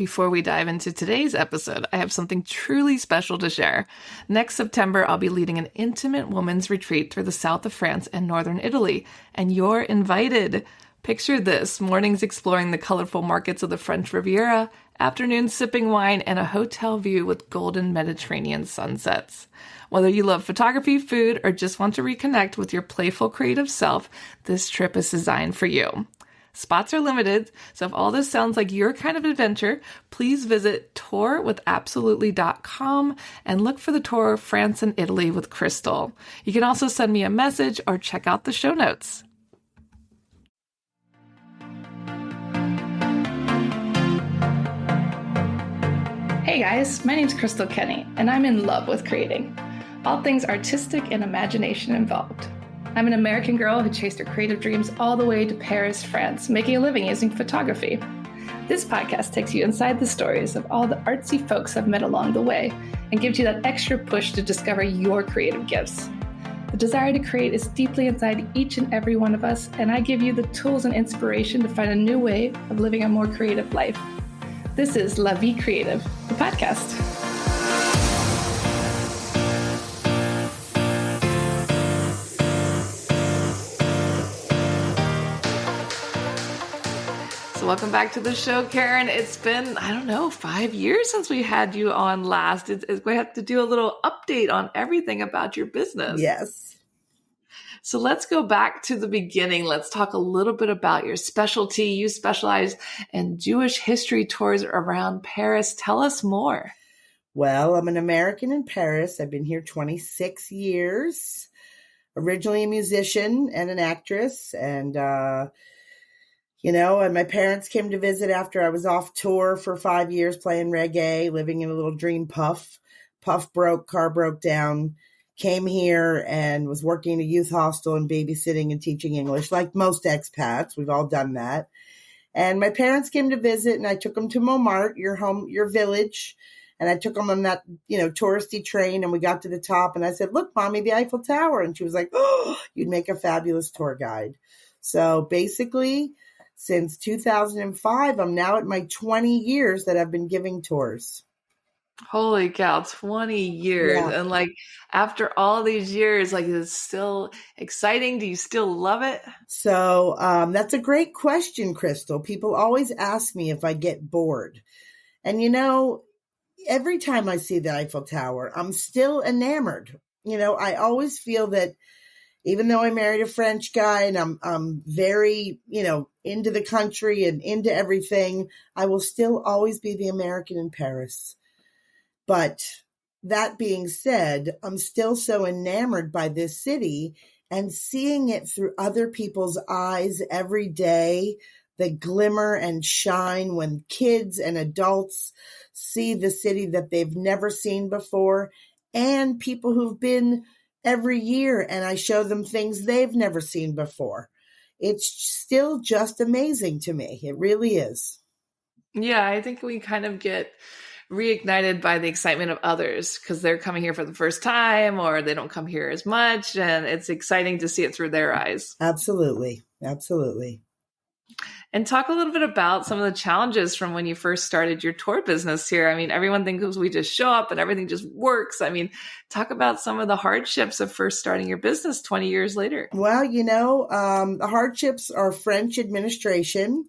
Before we dive into today's episode, I have something truly special to share. Next September, I'll be leading an intimate women's retreat through the south of France and northern Italy, and you're invited. Picture this: mornings exploring the colorful markets of the French Riviera, afternoons sipping wine, and a hotel view with golden Mediterranean sunsets. Whether you love photography, food, or just want to reconnect with your playful creative self, this trip is designed for you. Spots are limited, so if all this sounds like your kind of adventure, please visit tourwithabsolutely.com and look for the tour France and Italy with Crystal. You can also send me a message or check out the show notes. Hey guys, my name's Crystal Kenny, and I'm in love with creating. All things artistic and imagination involved. I'm an American girl who chased her creative dreams all the way to Paris, France, making a living using photography. This podcast takes you inside the stories of all the artsy folks I've met along the way and gives you that extra push to discover your creative gifts. The desire to create is deeply inside each and every one of us, and I give you the tools and inspiration to find a new way of living a more creative life. This is La Vie Creative, the podcast. So welcome back to the show, Karen. It's been, 5 years since we had you on last. We have to do a little update on everything about your business. Yes. So let's go back to the beginning. Let's talk a little bit about your specialty. You specialize in Jewish history tours around Paris. Tell us more. Well, I'm an American in Paris. I've been here 26 years. Originally a musician and an actress. And my parents came to visit after I was off tour for 5 years playing reggae, living in a little dream puff. Puff broke, car broke down, came here and was working in a youth hostel and babysitting and teaching English, like most expats. We've all done that. And my parents came to visit, and I took them to Montmartre, your home, your village. And I took them on that, touristy train, and we got to the top, and I said, "Look, Mommy, the Eiffel Tower." And she was like, "Oh, you'd make a fabulous tour guide." So basically, since 2005, I'm now at my 20 years that I've been giving tours. Holy cow, 20 years. Yeah. And after all these years, is it still exciting? Do you still love it? So that's a great question, Crystal. People always ask me if I get bored. And, every time I see the Eiffel Tower, I'm still enamored. I always feel that even though I married a French guy and I'm very, into the country and into everything, I will still always be the American in Paris. But that being said, I'm still so enamored by this city and seeing it through other people's eyes every day, the glimmer and shine when kids and adults see the city that they've never seen before, and people who've been every year and I show them things they've never seen before. It's still just amazing to me. It really is. Yeah, I think we kind of get reignited by the excitement of others because they're coming here for the first time or they don't come here as much. And it's exciting to see it through their eyes. Absolutely. Absolutely. And talk a little bit about some of the challenges from when you first started your tour business here. Everyone thinks we just show up and everything just works. Talk about some of the hardships of first starting your business 20 years later. Well, the hardships are French administration.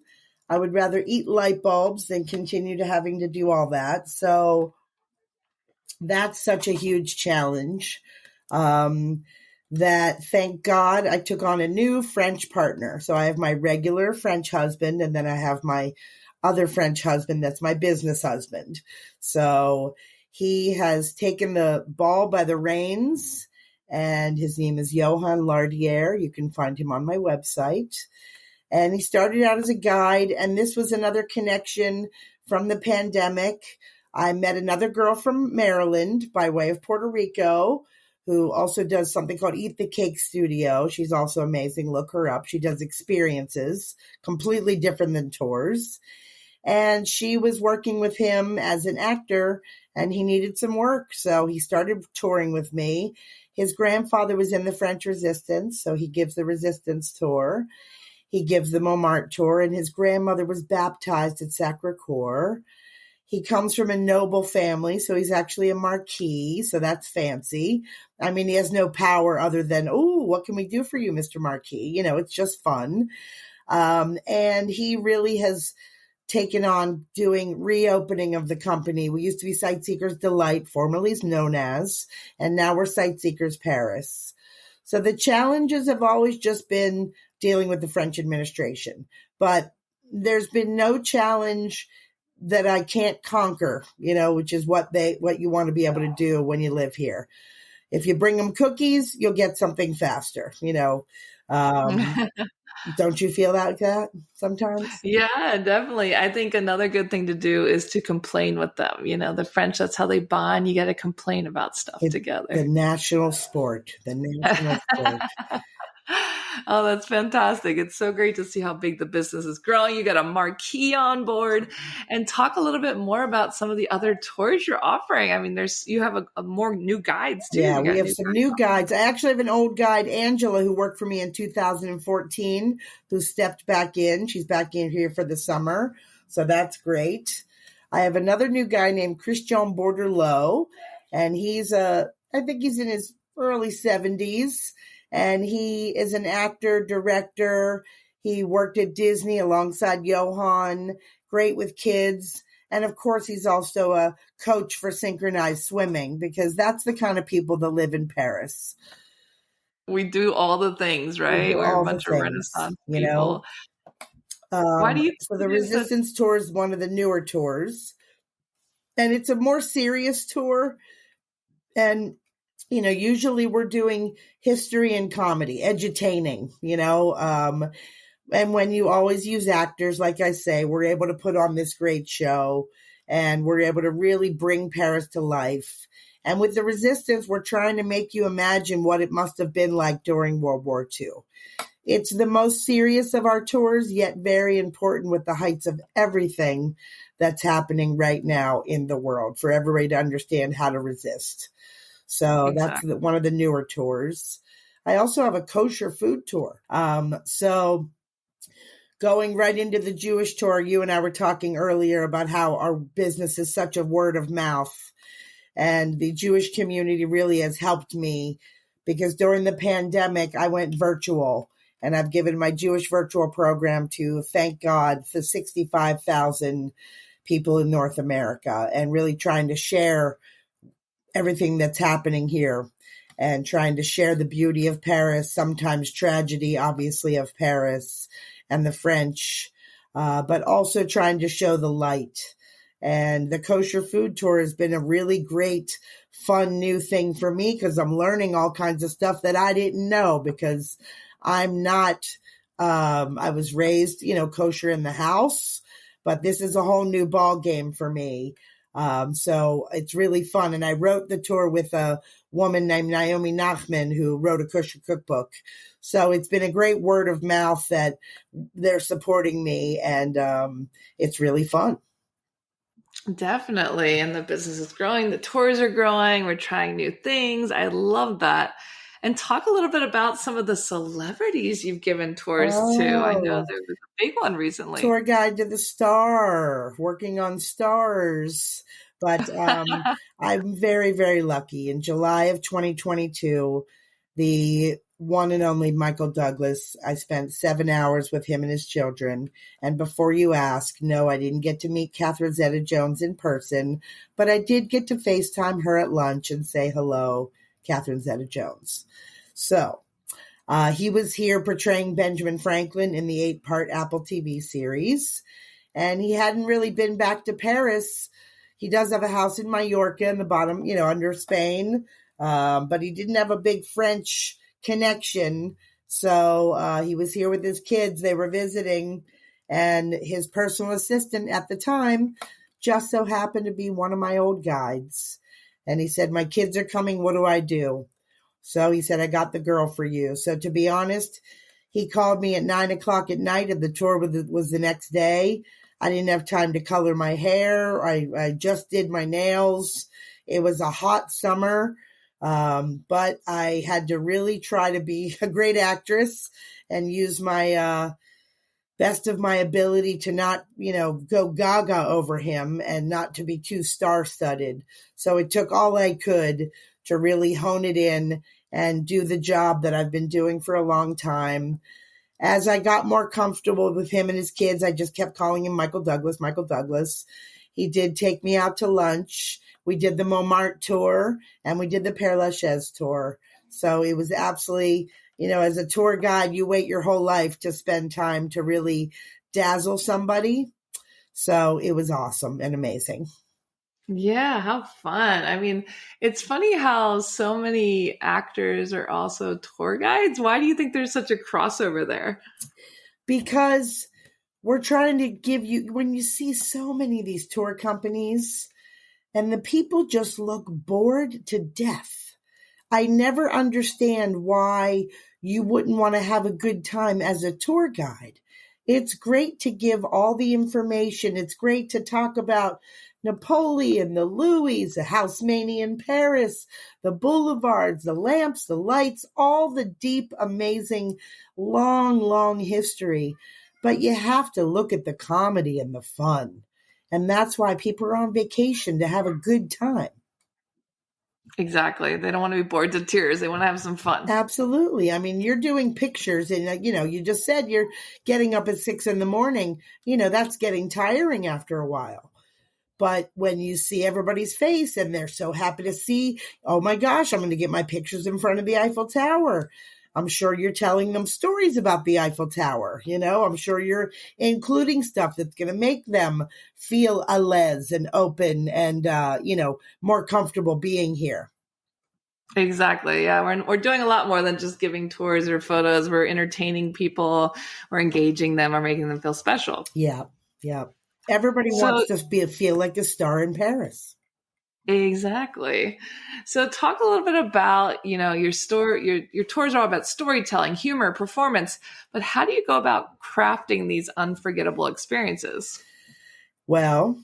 I would rather eat light bulbs than continue to having to do all that. So that's such a huge challenge. That, thank God, I took on a new French partner. So I have my regular French husband, and then I have my other French husband that's my business husband. So he has taken the ball by the reins, and his name is Johan Lardier. You can find him on my website. And he started out as a guide, and this was another connection from the pandemic. I met another girl from Maryland by way of Puerto Rico, who also does something called Eat the Cake Studio. She's also amazing. Look her up. She does experiences, completely different than tours. And she was working with him as an actor, and he needed some work. So he started touring with me. His grandfather was in the French Resistance, so he gives the Resistance tour. He gives the Montmartre tour, and his grandmother was baptized at Sacré-Cœur. He comes from a noble family, so he's actually a marquis, so that's fancy. I mean, he has no power other than, oh, what can we do for you, Mr. Marquis? You know, it's just fun. And he really has taken on doing reopening of the company. We used to be Sightseekers Delight, formerly known as, and now we're Sightseekers Paris. So the challenges have always just been dealing with the French administration, but there's been no challenge that I can't conquer, you know, which is what you want to be able to do when you live here. If you bring them cookies, you'll get something faster, you know. Don't you feel like that sometimes? Yeah, definitely. I think another good thing to do is to complain with them. You know, the French, that's how they bond. You got to complain about stuff together. The national sport. Oh, that's fantastic. It's so great to see how big the business is growing. You got a marquee on board, and talk a little bit more about some of the other tours you're offering. I mean, you have a more new guides too. Yeah, we have some new guides. I actually have an old guide, Angela, who worked for me in 2014, who stepped back in. She's back in here for the summer. So that's great. I have another new guy named Christian Bordelot, and I think he's in his early 70s. And he is an actor, director. He worked at Disney alongside Johan, great with kids. And of course, he's also a coach for synchronized swimming, because that's the kind of people that live in Paris. We do all the things, right? We're a bunch of Renaissance people. Why do you? So the Resistance Tour is one of the newer tours. And it's a more serious tour. And you know, usually we're doing history and comedy, edutaining, you know, and when you always use actors, like I say, we're able to put on this great show, and we're able to really bring Paris to life. And with the Resistance, we're trying to make you imagine what it must have been like during World War II. It's the most serious of our tours, yet very important with the heights of everything that's happening right now in the world for everybody to understand how to resist. So exactly. That's one of the newer tours. I also have a kosher food tour. So going right into the Jewish tour, you and I were talking earlier about how our business is such a word of mouth. And the Jewish community really has helped me, because during the pandemic, I went virtual. And I've given my Jewish virtual program to, thank God, for 65,000 people in North America, and really trying to share everything that's happening here, and trying to share the beauty of Paris, sometimes tragedy, obviously, of Paris and the French, but also trying to show the light. And the kosher food tour has been a really great, fun new thing for me, because I'm learning all kinds of stuff that I didn't know, because I'm not, I was raised, you know, kosher in the house, but this is a whole new ball game for me. So it's really fun. And I wrote the tour with a woman named Naomi Nachman, who wrote a kosher cookbook. So it's been a great word of mouth that they're supporting me, and it's really fun. Definitely. And the business is growing. The tours are growing. We're trying new things. I love that. And talk a little bit about some of the celebrities you've given tours to. I know there was a big one recently. Tour guide to the star, working on stars. But I'm very, very lucky. In July of 2022, the one and only Michael Douglas, I spent 7 hours with him and his children. And before you ask, no, I didn't get to meet Catherine Zeta-Jones in person, but I did get to FaceTime her at lunch and say hello, Catherine Zeta-Jones. So he was here portraying Benjamin Franklin in the 8-part Apple TV series. And he hadn't really been back to Paris. He does have a house in Mallorca in the bottom, you know, under Spain. But he didn't have a big French connection. So he was here with his kids. They were visiting. And his personal assistant at the time just so happened to be one of my old guides. And he said, my kids are coming. What do I do? So he said, I got the girl for you. So to be honest, he called me at 9:00 at night, and the tour was the next day. I didn't have time to color my hair. I just did my nails. It was a hot summer, but I had to really try to be a great actress and use my best of my ability to not, go gaga over him and not to be too star-studded. So it took all I could to really hone it in and do the job that I've been doing for a long time. As I got more comfortable with him and his kids, I just kept calling him Michael Douglas, Michael Douglas. He did take me out to lunch. We did the Montmartre tour and we did the Père Lachaise tour. So it was absolutely, as a tour guide, you wait your whole life to spend time to really dazzle somebody. So it was awesome and amazing. Yeah, how fun. I mean, it's funny how so many actors are also tour guides. Why do you think there's such a crossover there? Because we're trying to give you, when you see so many of these tour companies and the people just look bored to death. I never understand why you wouldn't want to have a good time as a tour guide. It's great to give all the information. It's great to talk about Napoleon, the Louis, the Haussmann in Paris, the boulevards, the lamps, the lights, all the deep, amazing, long, long history. But you have to look at the comedy and the fun. And that's why people are on vacation, to have a good time. Exactly. They don't want to be bored to tears. They want to have some fun. Absolutely. I mean, you're doing pictures and, you just said you're getting up at 6 a.m. That's getting tiring after a while. But when you see everybody's face and they're so happy to see, oh my gosh, I'm going to get my pictures in front of the Eiffel Tower. I'm sure you're telling them stories about the Eiffel Tower. I'm sure you're including stuff that's going to make them feel à l'aise and open and, more comfortable being here. Exactly. Yeah. We're doing a lot more than just giving tours or photos. We're entertaining people. We're engaging them or making them feel special. Yeah. Yeah. Everybody wants to feel like a star in Paris. Exactly. So talk a little bit about, your story, your tours are all about storytelling, humor, performance, but how do you go about crafting these unforgettable experiences? Well,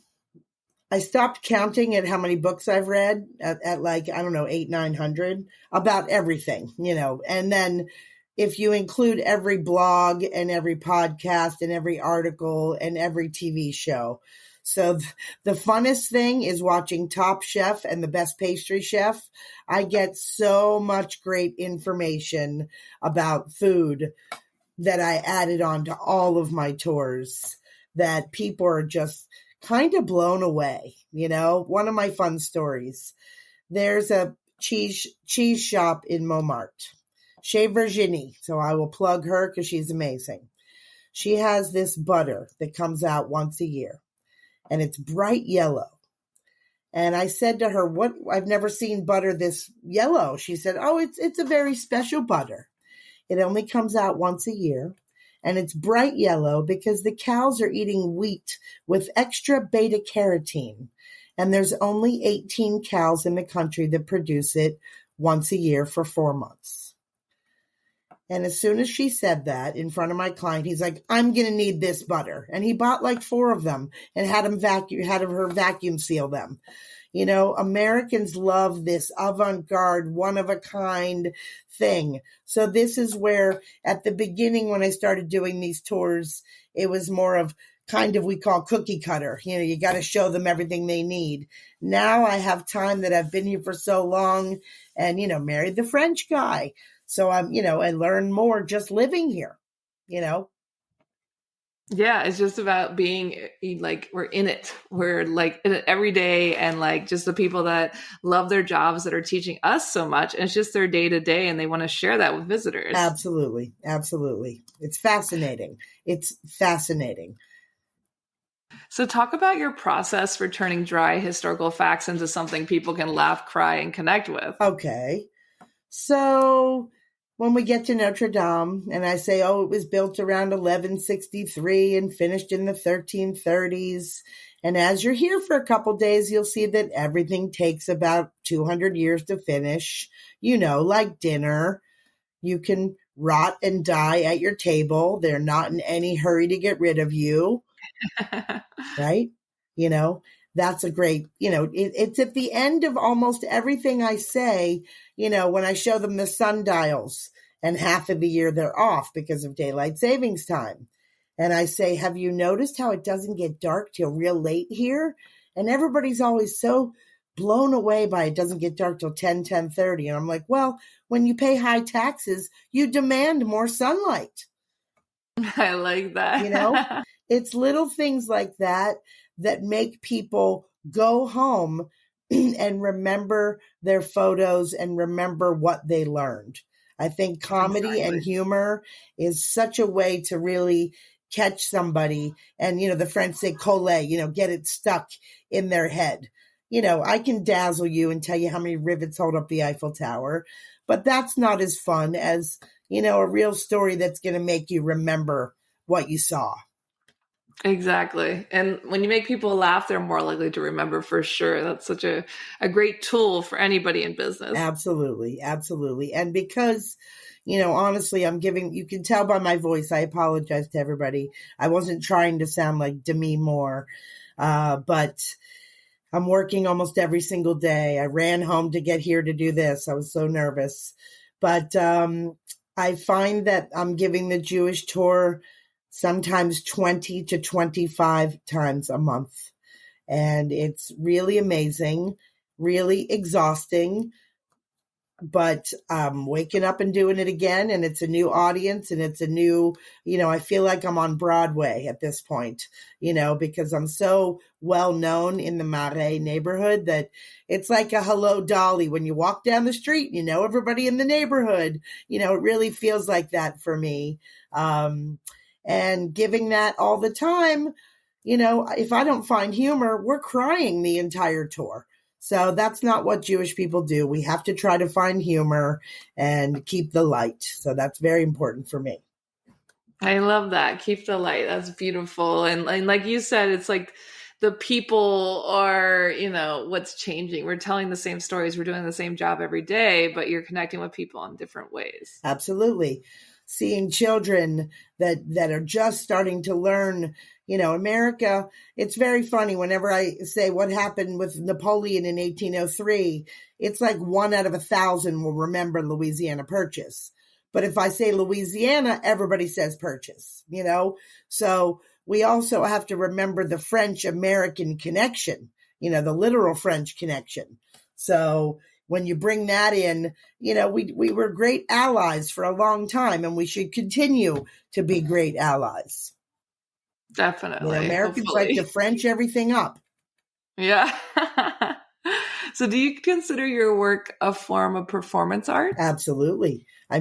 I stopped counting at how many books I've read at like, I don't know, 800, 900 about everything, and then if you include every blog and every podcast and every article and every TV show. So the funnest thing is watching Top Chef and the Best Pastry Chef. I get so much great information about food that I added on to all of my tours that people are just kind of blown away. One of my fun stories. There's a cheese shop in Montmartre, Chez Virginie. So I will plug her because she's amazing. She has this butter that comes out once a year. And it's bright yellow. And I said to her, "What? I've never seen butter this yellow." She said, "Oh, it's a very special butter. It only comes out once a year. And it's bright yellow because the cows are eating wheat with extra beta carotene. And there's only 18 cows in the country that produce it once a year for 4 months." And as soon as she said that in front of my client, he's like, "I'm going to need this butter." And he bought like 4 of them and had her vacuum seal them. Americans love this avant-garde, one-of-a-kind thing. So this is where at the beginning when I started doing these tours, it was more of kind of we call cookie cutter. You got to show them everything they need. Now I have time that I've been here for so long and, married the French guy. So I'm, I learn more just living here, Yeah, it's just about being like, we're in it. We're like in it every day. And like just the people that love their jobs that are teaching us so much. And it's just their day to day. And they want to share that with visitors. Absolutely. Absolutely. It's fascinating. So talk about your process for turning dry historical facts into something people can laugh, cry, and connect with. Okay. So when we get to Notre Dame and I say, oh, it was built around 1163 and finished in the 1330s. And as you're here for a couple days, you'll see that everything takes about 200 years to finish, like dinner. You can rot and die at your table. They're not in any hurry to get rid of you. Right? That's a great, it's at the end of almost everything I say, when I show them the sundials and half of the year they're off because of daylight savings time. And I say, have you noticed how it doesn't get dark till real late here? And everybody's always so blown away by it doesn't get dark till 10:30. And I'm like, well, when you pay high taxes, you demand more sunlight. I like that. You know, it's little things like that that make people go home and remember their photos and remember what they learned. I think comedy and humor is such a way to really catch somebody. And, the French say coller, get it stuck in their head. I can dazzle you and tell you how many rivets hold up the Eiffel Tower, but that's not as fun as, a real story that's going to make you remember what you saw. Exactly. And when you make people laugh, they're more likely to remember for sure. That's such a great tool for anybody in business. Absolutely. Absolutely. And because, honestly, you can tell by my voice, I apologize to everybody. I wasn't trying to sound like Demi Moore, but I'm working almost every single day. I ran home to get here to do this. I was so nervous. But I find that I'm giving the Jewish tour sometimes 20 to 25 times a month. And it's really amazing, really exhausting, but waking up and doing it again. And it's a new audience and it's a new, I feel like I'm on Broadway at this point, because I'm so well known in the Marais neighborhood that it's like a hello Dolly when you walk down the street, everybody in the neighborhood, it really feels like that for me. And giving that all the time, if I don't find humor, we're crying the entire tour. So that's not what Jewish people do. We have to try to find humor and keep the light. So that's very important for me. I love that. Keep the light. That's beautiful. And like you said, it's like the people are, what's changing. We're telling the same stories. We're doing the same job every day, but you're connecting with people in different ways. Absolutely. Seeing children that are just starting to learn, America, it's very funny. Whenever I say what happened with Napoleon in 1803, it's like 1 out of 1,000 will remember Louisiana Purchase. But if I say Louisiana, everybody says Purchase, So we also have to remember the French-American connection, the literal French connection. So when you bring that in, we were great allies for a long time, and we should continue to be great allies. Definitely. Americans hopefully. like to French everything up. Yeah. So do you consider your work a form of performance art? Absolutely. My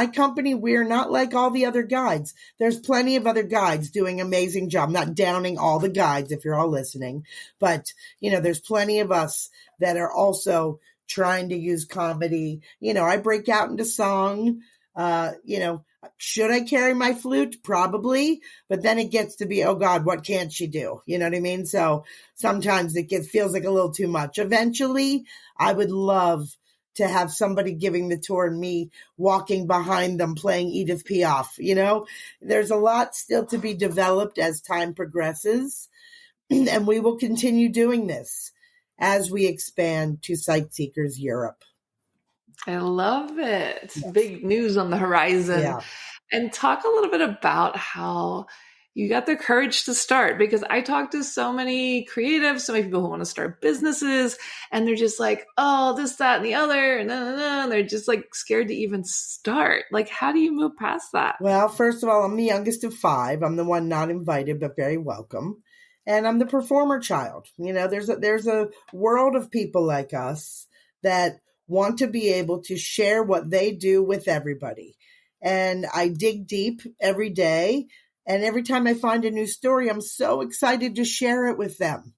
company, we're not like all the other guides. There's plenty of other guides doing amazing job. I'm not downing all the guides if you're all listening, but there's plenty of us that are also trying to use comedy. I break out into song, should I carry my flute? Probably. But then it gets to be, oh God, what can't she do? You know what I mean? So sometimes feels like a little too much. Eventually, I would love to have somebody giving the tour and me walking behind them playing Edith Piaf. There's a lot still to be developed as time progresses. And we will continue doing this as we expand to Sightseekers Europe. I love it. Yes. Big news on the horizon. Yeah. And talk a little bit about how you got the courage to start, because I talk to so many creatives, so many people who want to start businesses, and they're just like, oh, this, that, and the other, and they're just like scared to even start. Like, how do you move past that? Well, first of all, I'm the youngest of 5. I'm the one not invited, but very welcome. And I'm the performer child. There's a world of people like us that want to be able to share what they do with everybody. And I dig deep every day. And every time I find a new story, I'm so excited to share it with them.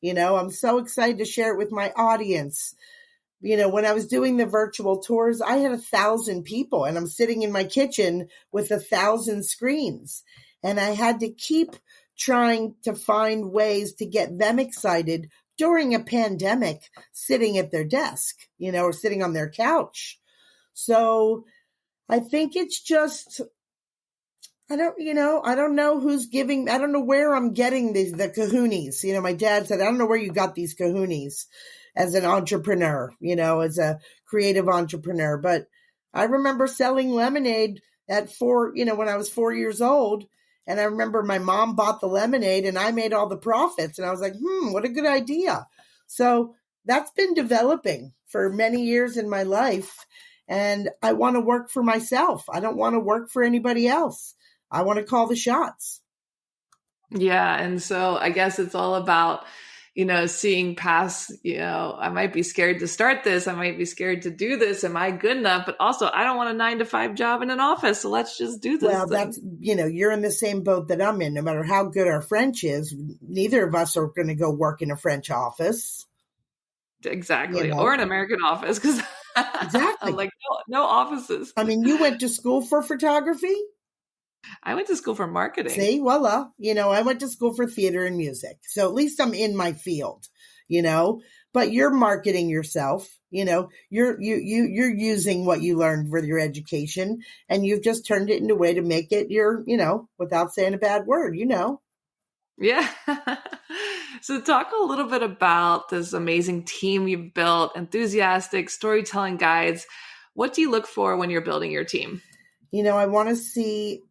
I'm so excited to share it with my audience. When I was doing the virtual tours, I had 1,000 people and I'm sitting in my kitchen with 1,000 screens. And I had to keep trying to find ways to get them excited during a pandemic, sitting at their desk, or sitting on their couch. So I think it's just, I don't know who's giving, I don't know where I'm getting the kahunas. My dad said, I don't know where you got these kahunas as an entrepreneur, as a creative entrepreneur. But I remember selling lemonade at 4, when I was 4 years old. And I remember my mom bought the lemonade and I made all the profits. And I was like, what a good idea. So that's been developing for many years in my life. And I want to work for myself. I don't want to work for anybody else. I want to call the shots. Yeah. And so I guess it's all about, seeing past, I might be scared to start this. I might be scared to do this. Am I good enough? But also, I don't want a 9-to-5 job in an office. So let's just do this. Well, that's, you're in the same boat that I'm in. No matter how good our French is, neither of us are going to go work in a French office. Exactly. Or an American office. Because exactly. I'm like, no offices. I mean, you went to school for photography? I went to school for marketing. See, voila. I went to school for theater and music. So at least I'm in my field, but you're marketing yourself, you're using what you learned with your education, and you've just turned it into a way to make it your, without saying a bad word, Yeah. So talk a little bit about this amazing team you've built, enthusiastic storytelling guides. What do you look for when you're building your team? I want to see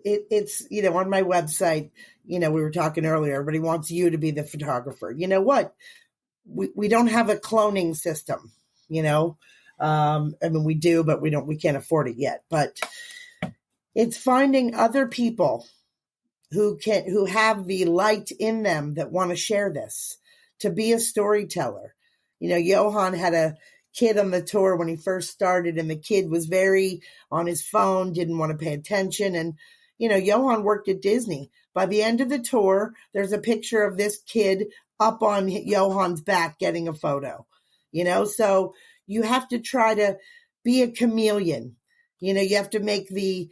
it's, on my website, we were talking earlier, everybody wants you to be the photographer. You know what? We don't have a cloning system, I mean, we do, but we can't afford it yet. But it's finding other people who have the light in them that want to share this, to be a storyteller. Johan had a kid on the tour when he first started, and the kid was very on his phone, didn't want to pay attention. And, Johan worked at Disney. By the end of the tour, there's a picture of this kid up on Johan's back getting a photo, so you have to try to be a chameleon. You have to make the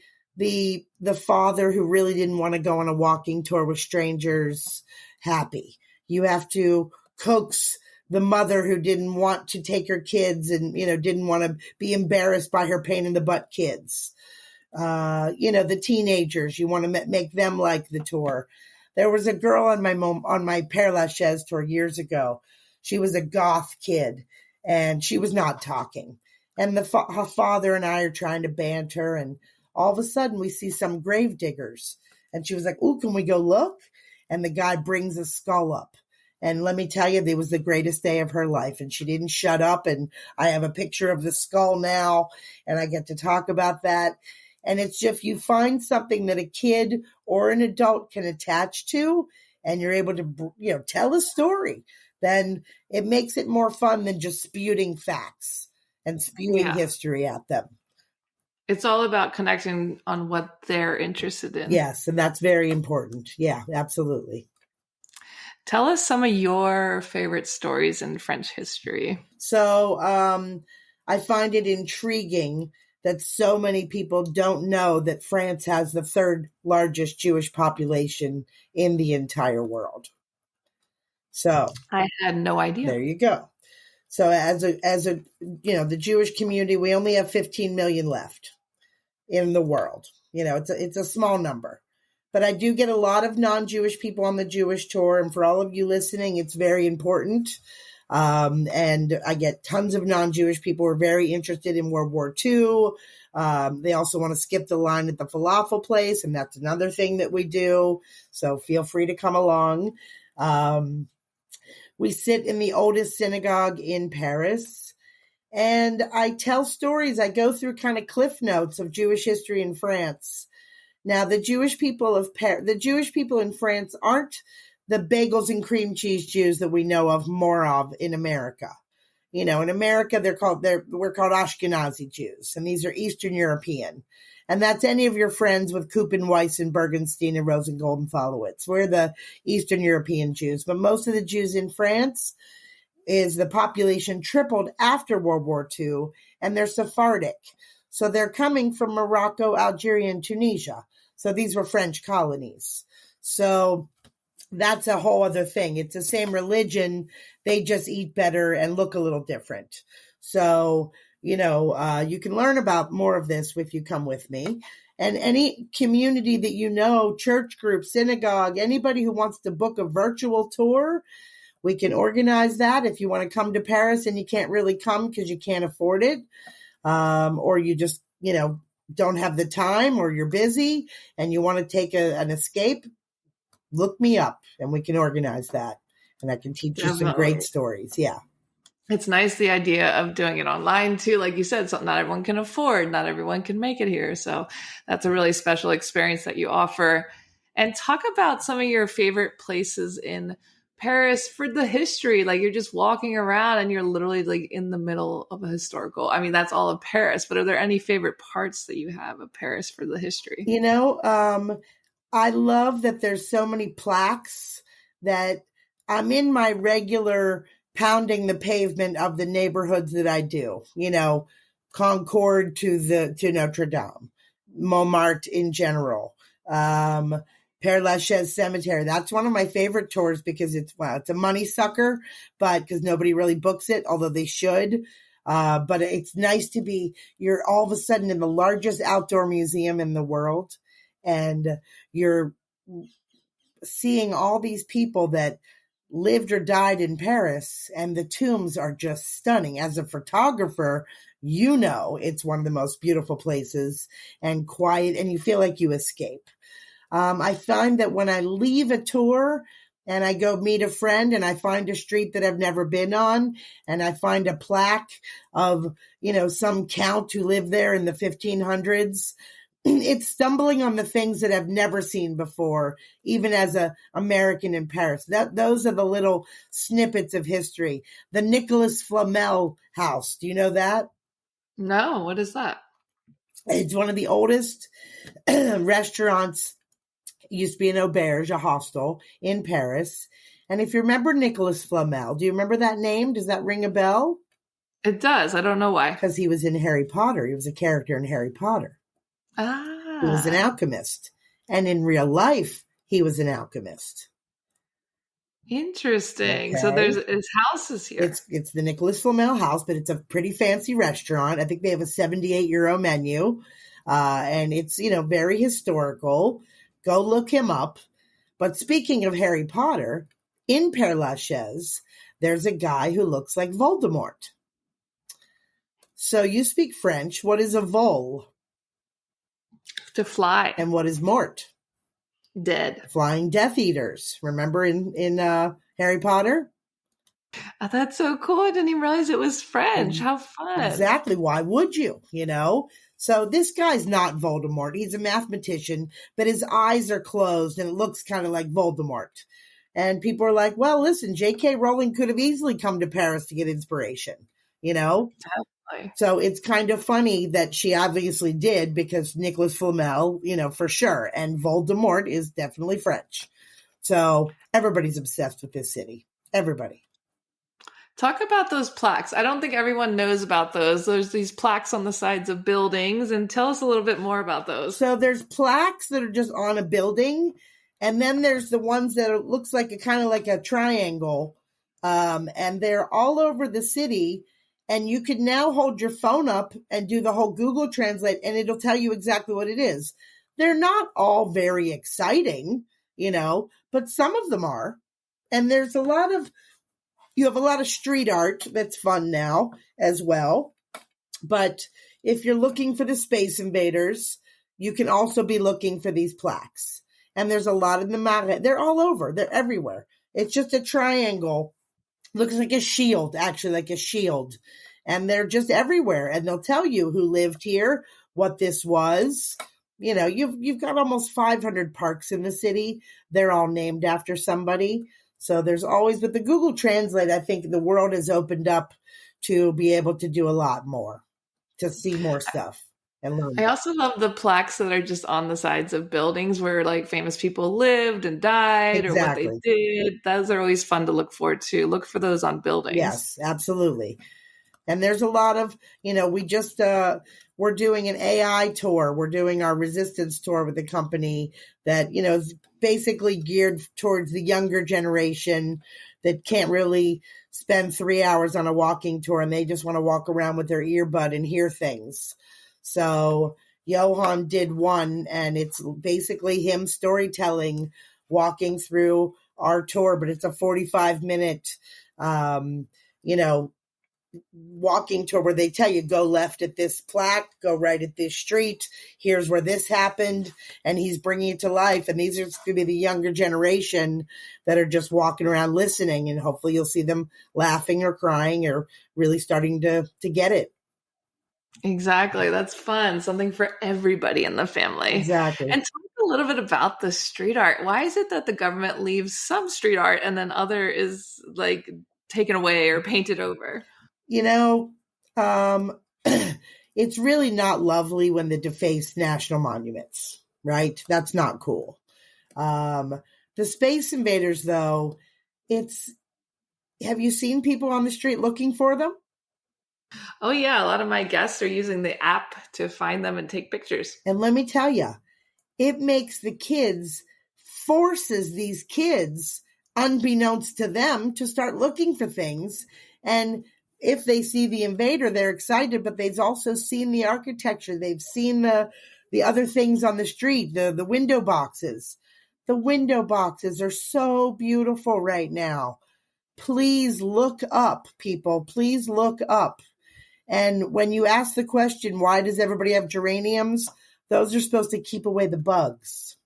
father who really didn't want to go on a walking tour with strangers happy. You have to coax the mother who didn't want to take her kids and, didn't want to be embarrassed by her pain in the butt kids. The teenagers, you want to make them like the tour. There was a girl on my Père Lachaise tour years ago. She was a goth kid and she was not talking. And her father and I are trying to banter, and all of a sudden we see some grave diggers. And she was like, "Ooh, can we go look?" And the guy brings a skull up. And let me tell you, it was the greatest day of her life. And she didn't shut up. And I have a picture of the skull now, and I get to talk about that. And it's just, you find something that a kid or an adult can attach to, and you're able to, tell a story, then it makes it more fun than just spewing facts and spewing history at them. It's all about connecting on what they're interested in. Yes, and that's very important. Yeah, absolutely. Tell us some of your favorite stories in French history. So I find it intriguing that so many people don't know that France has the third largest Jewish population in the entire world. So I had no idea. There you go. So as a the Jewish community, we only have 15 million left in the world. It's a small number. But I do get a lot of non-Jewish people on the Jewish tour. And for all of you listening, it's very important. And I get tons of non-Jewish people who are very interested in World War II. They also want to skip the line at the falafel place. And that's another thing that we do. So feel free to come along. We sit in the oldest synagogue in Paris. And I tell stories. I go through kind of cliff notes of Jewish history in France. Now, the Jewish people in France aren't the bagels and cream cheese Jews that we know of more of in America. In America, we're called Ashkenazi Jews, and these are Eastern European. And that's any of your friends with Koop Weiss and Bergenstein and Rosengold and Followitz. We're the Eastern European Jews. But most of the Jews in France, is the population tripled after World War II, and they're Sephardic. So they're coming from Morocco, Algeria, and Tunisia. So these were French colonies. So that's a whole other thing. It's the same religion. They just eat better and look a little different. So, you can learn about more of this if you come with me. And any community that church group, synagogue, anybody who wants to book a virtual tour, we can organize that. If you want to come to Paris and you can't really come because you can't afford it, or you just, don't have the time or you're busy and you want to take an escape, look me up and we can organize that. And I can teach you some great stories. Yeah. It's nice, the idea of doing it online too. Like you said, something not everyone can afford, not everyone can make it here. So that's a really special experience that you offer. And talk about some of your favorite places in Paris for the history. Like you're just walking around and you're literally like in the middle of a historical. I mean, that's all of Paris, but are there any favorite parts that you have of Paris for the history? You know, I love that there's so many plaques that I'm in my regular pounding the pavement of the neighborhoods that I do, you know, Concord to Notre Dame, Montmartre in general, Père Lachaise Cemetery. That's one of my favorite tours because it's a money sucker, but because nobody really books it, although they should. But it's nice to be, you're all of a sudden in the largest outdoor museum in the world, and you're seeing all these people that lived or died in Paris, and the tombs are just stunning. As a photographer, you know, it's one of the most beautiful places and quiet, and you feel like you escape. I find that when I leave a tour and I go meet a friend and I find a street that I've never been on and I find a plaque of, you know, some count who lived there in the 1500s, it's stumbling on the things that I've never seen before, even as an American in Paris. Those are the little snippets of history. The Nicolas Flamel house. Do you know that? No, what is that? It's one of the oldest restaurants. It used to be an auberge, a hostel in Paris. And if you remember Nicolas Flamel, do you remember that name? Does that ring a bell? It does. I don't know why. Because he was in Harry Potter. He was a character in Harry Potter. Ah. He was an alchemist. And in real life, he was an alchemist. Interesting. Okay. So his house is here. It's the Nicolas Flamel house, but it's a pretty fancy restaurant. I think they have a 78 euro menu. And it's, you know, very historical. Go look him up. But speaking of Harry Potter, in Père Lachaise, there's a guy who looks like Voldemort. So you speak French. What is a vol? To fly. And what is mort? Dead. Flying Death Eaters. Remember in Harry Potter? Oh, that's so cool. I didn't even realize it was French. How fun. Exactly. Why would you? You know? So this guy's not Voldemort. He's a mathematician, but his eyes are closed and it looks kind of like Voldemort. And people are like, well, listen, J.K. Rowling could have easily come to Paris to get inspiration, you know? Definitely. So it's kind of funny that she obviously did, because Nicolas Flamel, you know, for sure. And Voldemort is definitely French. So everybody's obsessed with this city. Everybody. Talk about those plaques. I don't think everyone knows about those. There's these plaques on the sides of buildings, and tell us a little bit more about those. So there's plaques that are just on a building, and then there's the ones that looks like a kind of like a triangle, and they're all over the city. And you can now hold your phone up and do the whole Google Translate, and it'll tell you exactly what it is. They're not all very exciting, you know, but some of them are. And you have a lot of street art that's fun now as well. But if you're looking for the Space Invaders, you can also be looking for these plaques. And there's a lot in the Marais. They're all over. They're everywhere. It's just a triangle. Looks like a shield, actually, like a shield. And they're just everywhere. And they'll tell you who lived here, what this was. You know, you've got almost 500 parks in the city. They're all named after somebody. So there's always, with the Google Translate, I think the world has opened up to be able to do a lot more, to see more stuff and learn. I also love the plaques that are just on the sides of buildings where like famous people lived and died Exactly. or what they did. Those are always fun to look for too. Look for those on buildings. Yes, absolutely. And there's a lot of, you know, we're doing an AI tour. We're doing our resistance tour with a company that, you know, is basically geared towards the younger generation that can't really spend 3 hours on a walking tour, and they just want to walk around with their earbud and hear things. So Johan did one, and it's basically him storytelling, walking through our tour, but it's a 45-minute, you know, walking tour where they tell you go left at this plaque, go right at this street. Here's where this happened. And he's bringing it to life. And these are going to be the younger generation that are just walking around listening. And hopefully you'll see them laughing or crying or really starting to get it. Exactly. That's fun. Something for everybody in the family. Exactly. And talk a little bit about the street art. Why is it that the government leaves some street art and then other is like taken away or painted over? You know, it's really not lovely when they deface national monuments, right? That's not cool. The Space Invaders, though, have you seen people on the street looking for them? Oh, yeah. A lot of my guests are using the app to find them and take pictures. And let me tell you, it makes forces these kids, unbeknownst to them, to start looking for things. And if they see the invader, they're excited, but they've also seen the architecture. They've seen the other things on the street, the window boxes. The window boxes are so beautiful right now. Please look up, people. Please look up. And when you ask the question, why does everybody have geraniums? Those are supposed to keep away the bugs.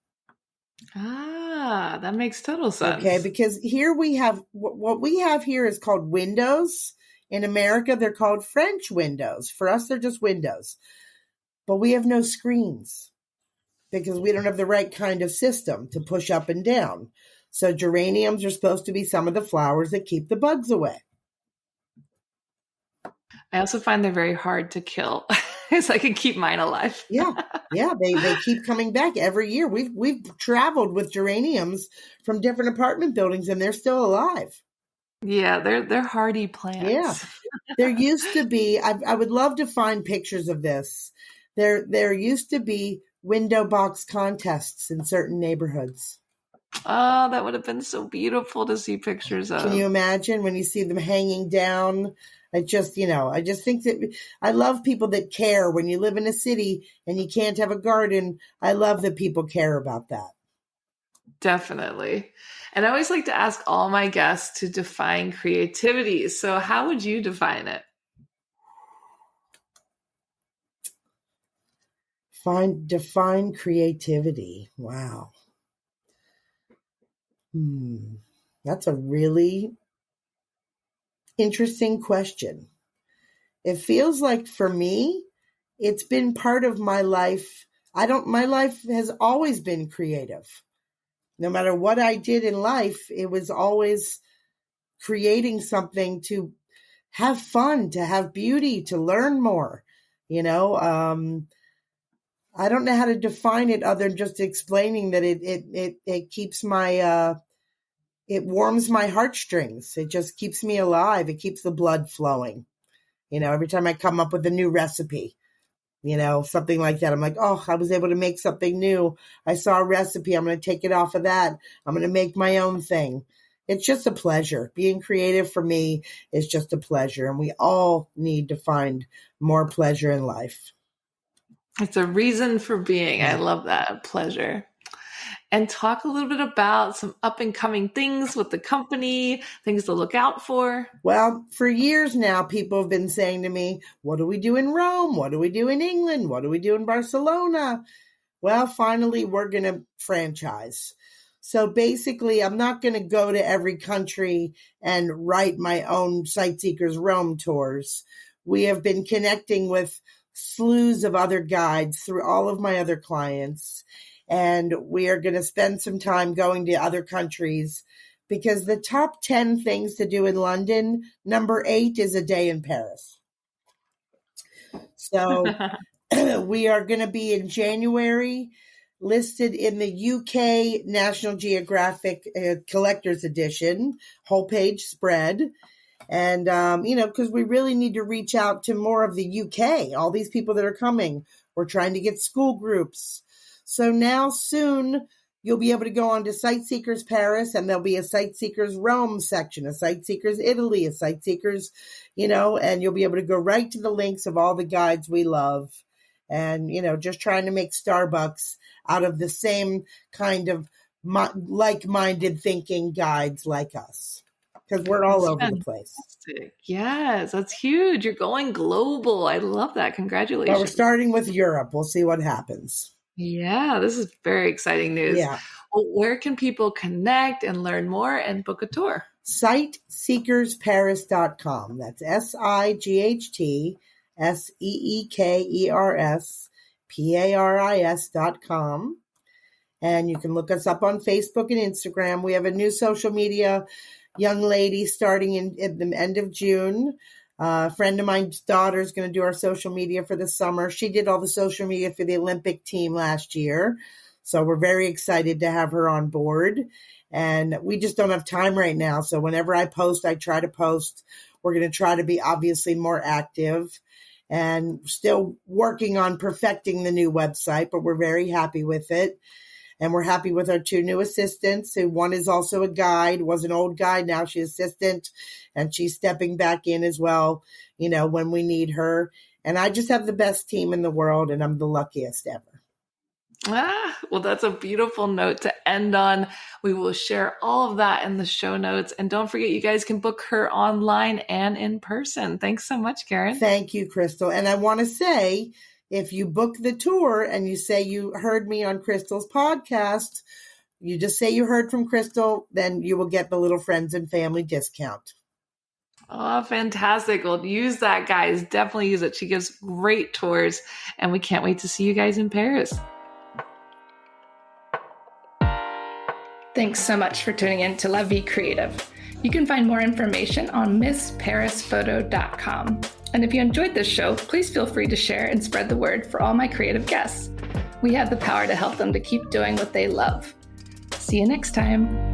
Ah, that makes total sense. Okay, because here we have, what we have here is called windows. In America, they're called French windows. For us, they're just windows. But we have no screens because we don't have the right kind of system to push up and down. So geraniums are supposed to be some of the flowers that keep the bugs away. I also find they're very hard to kill, so I can keep mine alive. Yeah, they keep coming back every year. We've traveled with geraniums from different apartment buildings, and they're still alive. Yeah, they're hardy plants. Yeah, there used to be. I would love to find pictures of this. There used to be window box contests in certain neighborhoods. Oh, that would have been so beautiful to see pictures of. Can you imagine when you see them hanging down? I just think that I love people that care. When you live in a city and you can't have a garden, I love that people care about that. Definitely. And I always like to ask all my guests to define creativity. So how would you define it? Define creativity. Wow. That's a really interesting question. It feels like for me, it's been part of my life. My life has always been creative. No matter what I did in life, it was always creating something to have fun, to have beauty, to learn more. I don't know how to define it other than just explaining that it keeps it warms my heartstrings. It just keeps me alive. It keeps the blood flowing. Every time I come up with a new recipe, something like that, I'm like, oh, I was able to make something new. I saw a recipe. I'm going to take it off of that. I'm going to make my own thing. It's just a pleasure. Being creative for me is just a pleasure. And we all need to find more pleasure in life. It's a reason for being. I love that. Pleasure. And talk a little bit about some up and coming things with the company, things to look out for. Well, for years now, people have been saying to me, what do we do in Rome? What do we do in England? What do we do in Barcelona? Well, finally, we're going to franchise. So basically, I'm not going to go to every country and write my own Sightseekers Rome tours. We have been connecting with slews of other guides through all of my other clients. And we are going to spend some time going to other countries because the top 10 things to do in London, number 8 is a day in Paris. So we are going to be in January, listed in the UK National Geographic Collector's Edition, whole page spread. And, because we really need to reach out to more of the UK, all these people that are coming. We're trying to get school groups. So now soon you'll be able to go on to Sightseekers Paris, and there'll be a Sightseekers Rome section, a Sightseekers Italy, a Sightseekers, and you'll be able to go right to the links of all the guides we love. And, just trying to make Starbucks out of the same kind of like-minded thinking guides like us. because we're all That's over the place. fantastic. Yes, that's huge. You're going global. I love that. Well, Congratulations. we're starting with Europe. We'll see what happens. Yeah, this is very exciting news. Yeah. Well, where can people connect and learn more and book a tour? Sightseekersparis.com. That's SIGHTSEEKERSPARIS.com. And you can look us up on Facebook and Instagram. We have a new social media young lady starting in the end of June. A friend of mine's daughter is going to do our social media for the summer. She did all the social media for the Olympic team last year. So we're very excited to have her on board. And we just don't have time right now. So whenever I post, I try to post. We're going to try to be obviously more active and still working on perfecting the new website, but we're very happy with it. And we're happy with our two new assistants. So one is also a guide, was an old guide. Now she's assistant, and she's stepping back in as well, when we need her. And I just have the best team in the world, and I'm the luckiest ever. Well, that's a beautiful note to end on. We will share all of that in the show notes. And don't forget, you guys can book her online and in person. Thanks so much, Karen. Thank you, Crystal. And I want to say, if you book the tour and you say you heard me on Crystal's podcast, you just say you heard from Crystal, then you will get the little friends and family discount. Oh, fantastic. Well, use that, guys. Definitely use it. She gives great tours, and we can't wait to see you guys in Paris. Thanks so much for tuning in to La Vie Creative. You can find more information on MissParisPhoto.com. And if you enjoyed this show, please feel free to share and spread the word for all my creative guests. We have the power to help them to keep doing what they love. See you next time.